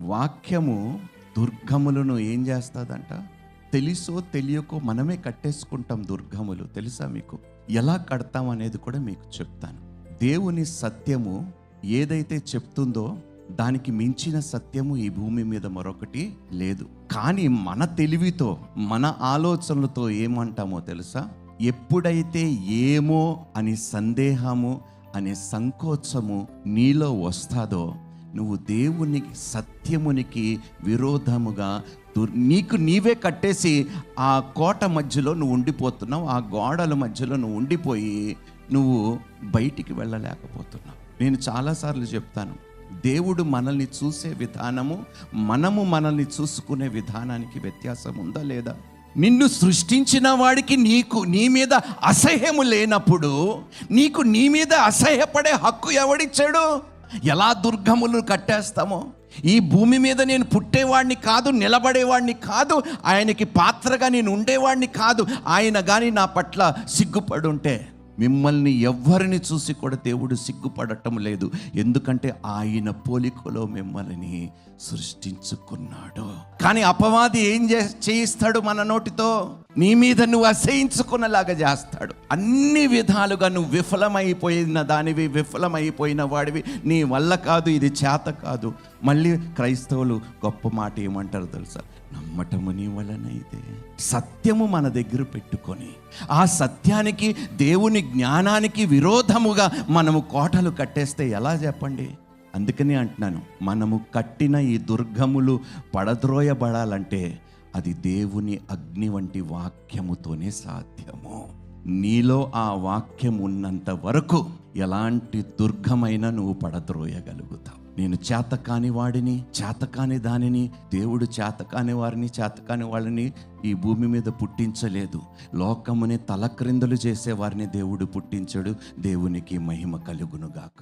వాక్యము దుర్గములను ఏం చేస్తుందంట? తెలుసో తెలియకో మనమే కట్టేసుకుంటాం దుర్గములు. తెలుసా మీకు? ఎలా కడతాం అనేది కూడా మీకు చెప్తాను. దేవుని సత్యము ఏదైతే చెప్తుందో దానికి మించిన సత్యము ఈ భూమి మీద మరొకటి లేదు. కానీ మన తెలివితో, మన ఆలోచనలతో ఏమంటామో తెలుసా? ఎప్పుడైతే ఏమో అని సందేహము అనే సంకోచము నీలో వస్తాదో, నువ్వు దేవునికి సత్యమునికి విరోధముగా నీకు నీవే కట్టేసి ఆ కోట మధ్యలో నువ్వు ఉండిపోతున్నావు. ఆ గోడల మధ్యలో నువ్వు ఉండిపోయి నువ్వు బయటికి వెళ్ళలేకపోతున్నావు. నేను చాలాసార్లు చెప్తాను, దేవుడు మనల్ని చూసే విధానము, మనము మనల్ని చూసుకునే విధానానికి వ్యత్యాసం ఉందా లేదా? నిన్ను సృష్టించిన వాడికి నీ మీద అసహ్యము లేనప్పుడు నీకు నీ మీద అసహ్యపడే హక్కు ఎవడిచ్చాడు? ఎలా దుర్గములు కట్టేస్తామో, ఈ భూమి మీద నేను పుట్టేవాడిని కాదు, నిలబడేవాడిని కాదు, ఆయనకి పాత్రగా నేను ఉండేవాడిని కాదు. ఆయన కానీ నా పట్ల సిగ్గుపడుంటే, మిమ్మల్ని ఎవ్వరిని చూసి కూడా దేవుడు సిగ్గుపడటం లేదు. ఎందుకంటే ఆయన పోలికలో మిమ్మల్ని సృష్టించుకున్నాడు. కానీ అపవాది ఏం చేయిస్తాడు? మన నోటితో నీ మీద నువ్వు అసహించుకున్నలాగా చేస్తాడు. అన్ని విధాలుగా నువ్వు విఫలమైపోయిన దానివి, విఫలమైపోయిన వాడివి, నీ వల్ల కాదు, ఇది చేత కాదు. మళ్ళీ క్రైస్తవులు గొప్ప మాట ఏమంటారు తెలుసా? నమ్మటము నీ వలనైతే. సత్యము మన దగ్గర పెట్టుకొని ఆ సత్యానికి, దేవుని జ్ఞానానికి విరోధముగా మనము కోటలు కట్టేస్తే ఎలా చెప్పండి? అందుకని అంటున్నాను, మనము కట్టిన ఈ దుర్గములు పడద్రోయబడాలంటే అది దేవుని అగ్ని వంటి వాక్యముతోనే సాధ్యము. నీలో ఆ వాక్యం ఉన్నంత వరకు ఎలాంటి దుర్గమైనా నువ్వు పడద్రోయగలుగుతావు. నేను చేతకాని వాడిని, చేతకాని దానిని, దేవుడు చేతకాని వారిని, చేతకాని వాళ్ళని ఈ భూమి మీద పుట్టించలేదు. లోకముని తలక్రిందులు చేసే వారిని దేవుడు పుట్టించాడు. దేవునికి మహిమ కలుగునుగాక.